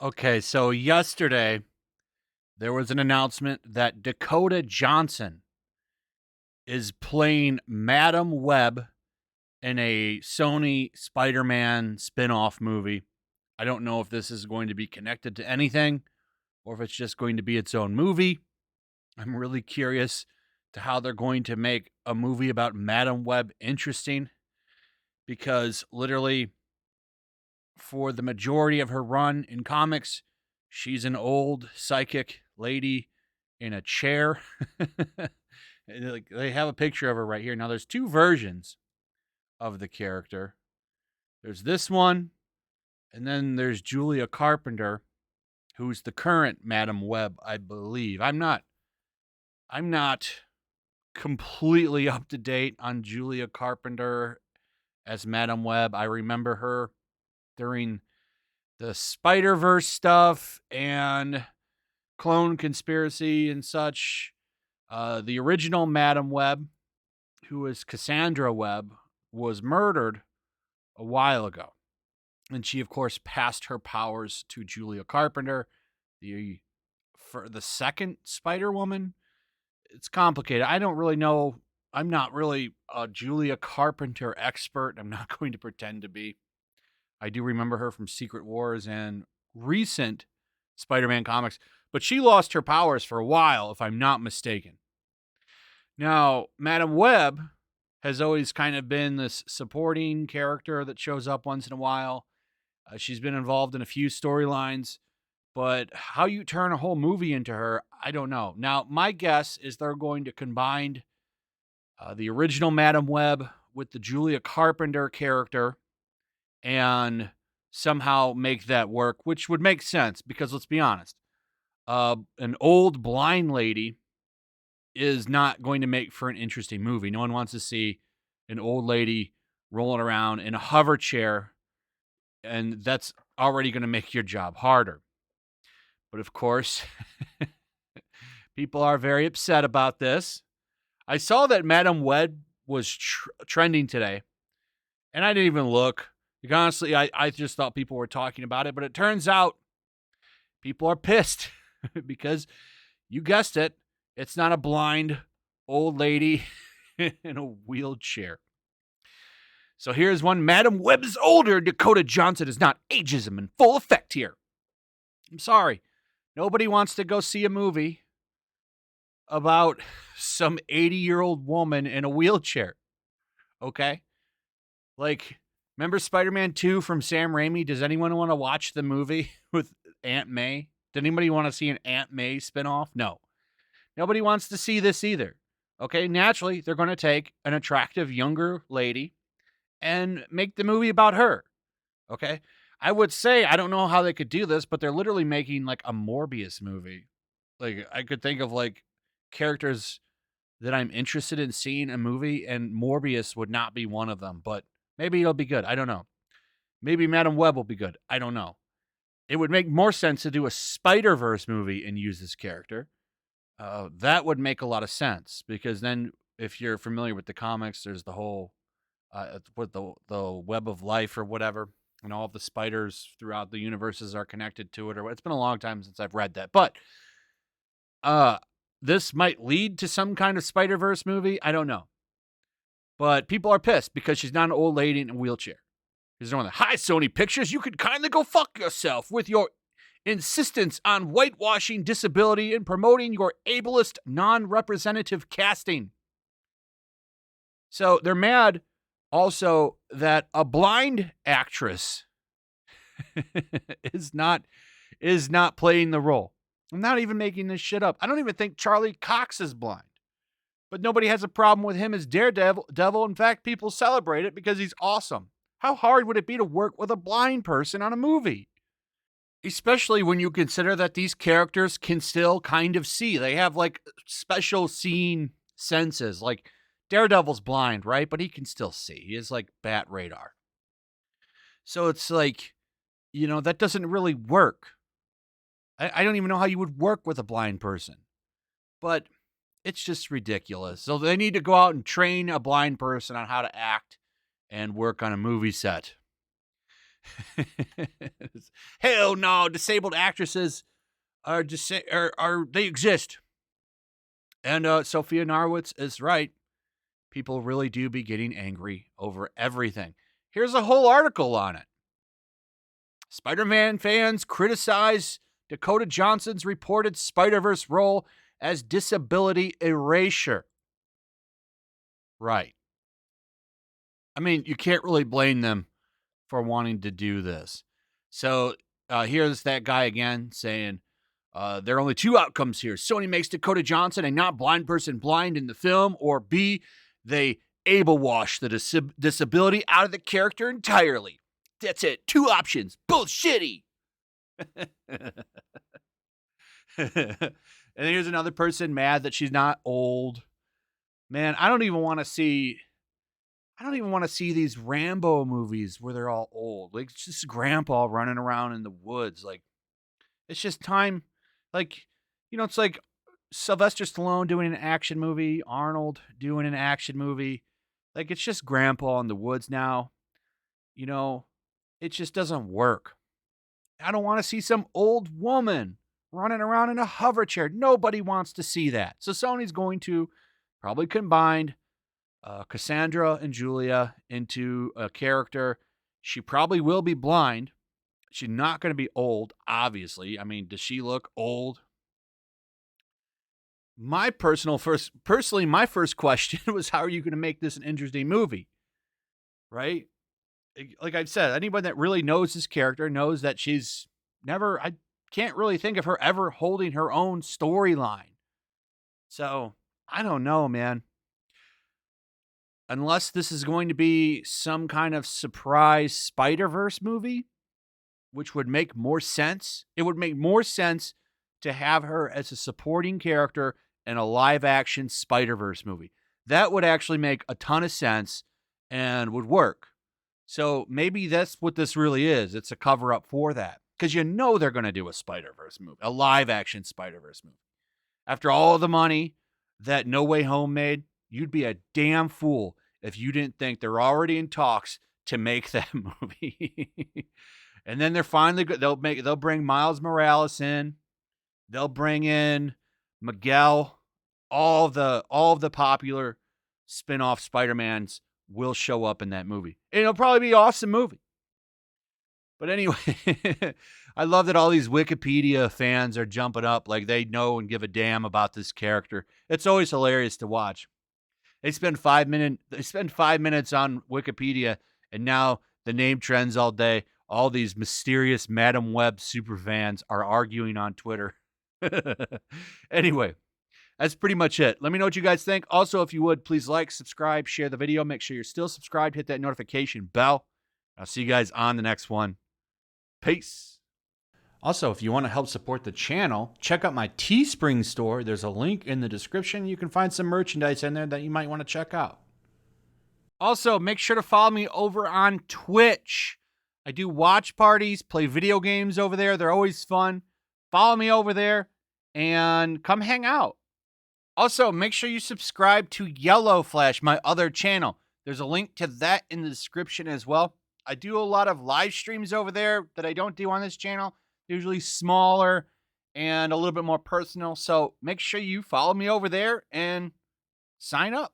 Okay, so yesterday there was an announcement that Dakota Johnson is playing Madam Web in a Sony Spider-Man spin-off movie. I don't know if this is going to be connected to anything or if it's just going to be its own movie. I'm really curious to how they're going to make a movie about Madam Web interesting, because literally for the majority of her run in comics, she's an old psychic lady in a chair. Like, they have a picture of her right here. Now, there's two versions of the character. There's this one, and then there's Julia Carpenter, who's the current Madam Web, I believe. I'm not completely up to date on Julia Carpenter as Madam Web. I remember her during the Spider-Verse stuff and Clone Conspiracy and such. The original Madam Web, who is Cassandra Webb, was murdered a while ago. And she, of course, passed her powers to Julia Carpenter, for the second Spider-Woman. It's complicated. I don't really know. I'm not really a Julia Carpenter expert. I'm not going to pretend to be. I do remember her from Secret Wars and recent Spider-Man comics, but she lost her powers for a while, if I'm not mistaken. Now, Madam Web has always kind of been this supporting character that shows up once in a while. She's been involved in a few storylines, but how you turn a whole movie into her, I don't know. Now, my guess is they're going to combine the original Madam Web with the Julia Carpenter character and somehow make that work, which would make sense because, let's be honest, an old blind lady is not going to make for an interesting movie. No one wants to see an old lady rolling around in a hover chair, and that's already going to make your job harder. But of course, people are very upset about this. I saw that Madam Web was trending today, and I didn't even look. Like, honestly, I just thought people were talking about it, but it turns out people are pissed because, you guessed it, it's not a blind old lady in a wheelchair. So here's one. Madam Web's older Dakota Johnson is not ageism in full effect here. I'm sorry. Nobody wants to go see a movie about some 80-year-old woman in a wheelchair. Okay? Like, remember Spider-Man 2 from Sam Raimi? Does anyone want to watch the movie with Aunt May? Does anybody want to see an Aunt May spinoff? No. Nobody wants to see this either. Okay? Naturally, they're going to take an attractive younger lady and make the movie about her. Okay? I would say, I don't know how they could do this, but they're literally making like a Morbius movie. Like, I could think of like characters that I'm interested in seeing in a movie, and Morbius would not be one of them, but maybe it'll be good. I don't know. Maybe Madam Web will be good. I don't know. It would make more sense to do a Spider-Verse movie and use this character. That would make a lot of sense, because then if you're familiar with the comics, there's the whole with the web of life or whatever, and all of the spiders throughout the universes are connected to it. Or it's been a long time since I've read that, but this might lead to some kind of Spider-Verse movie. I don't know. But people are pissed because she's not an old lady in a wheelchair. Here's one of the, hi, Sony Pictures. You could kindly go fuck yourself with your insistence on whitewashing disability and promoting your ableist, non-representative casting. So they're mad also that a blind actress is not playing the role. I'm not even making this shit up. I don't even think Charlie Cox is blind. But nobody has a problem with him as Daredevil. In fact, people celebrate it because he's awesome. How hard would it be to work with a blind person on a movie? Especially when you consider that these characters can still kind of see. They have like special seeing senses. Like Daredevil's blind, right? But he can still see. He has like bat radar. So it's like, that doesn't really work. I don't even know how you would work with a blind person. But It's just ridiculous. So they need to go out and train a blind person on how to act and work on a movie set. Hell no, disabled actresses are they exist. And Sophia Narwitz is right. People really do be getting angry over everything. Here's a whole article on it. Spider-Man fans criticize Dakota Johnson's reported Spider-Verse role as disability erasure. Right. I mean, you can't really blame them for wanting to do this. So here's that guy again saying, there are only two outcomes here. Sony makes Dakota Johnson a not blind person blind in the film, or B, they able wash the disability out of the character entirely. That's it. Two options. Both shitty. And here's another person mad that she's not old. Man, I don't even want to see these Rambo movies where they're all old. Like, it's just grandpa running around in the woods. Like, it's just time. Like, it's like Sylvester Stallone doing an action movie, Arnold doing an action movie. Like, it's just grandpa in the woods now. It just doesn't work. I don't want to see some old woman running around in a hover chair. Nobody wants to see that. So Sony's going to probably combine Cassandra and Julia into a character. She probably will be blind. She's not going to be old, obviously. I mean, does she look old? My first question was, how are you going to make this an interesting movie? Right? Like I've said, anyone that really knows this character knows that she's never, I can't really think of her ever holding her own storyline. So, I don't know, man. Unless this is going to be some kind of surprise Spider-Verse movie, which would make more sense. It would make more sense to have her as a supporting character in a live-action Spider-Verse movie. That would actually make a ton of sense and would work. So maybe that's what this really is. It's a cover-up for that. Because they're going to do a Spider-Verse movie, a live-action Spider-Verse movie. After all the money that No Way Home made, you'd be a damn fool if you didn't think they're already in talks to make that movie. And then they'll bring Miles Morales in. They'll bring in Miguel. All of the popular spin-off Spider-Mans will show up in that movie. And it'll probably be an awesome movie. But anyway, I love that all these Wikipedia fans are jumping up like they know and give a damn about this character. It's always hilarious to watch. They spend 5 minutes on Wikipedia, and now the name trends all day. All these mysterious Madam Web superfans are arguing on Twitter. Anyway, that's pretty much it. Let me know what you guys think. Also, if you would, please like, subscribe, share the video. Make sure you're still subscribed. Hit that notification bell. I'll see you guys on the next one. Peace. Also, if you want to help support the channel, check out my Teespring store. There's a link in the description. You can find some merchandise in there that you might want to check out. Also, make sure to follow me over on Twitch. I do watch parties, play video games over there. They're always fun. Follow me over there and come hang out. Also, make sure you subscribe to YellowFlash, my other channel. There's a link to that in the description as well. I do a lot of live streams over there that I don't do on this channel. Usually smaller and a little bit more personal. So make sure you follow me over there and sign up.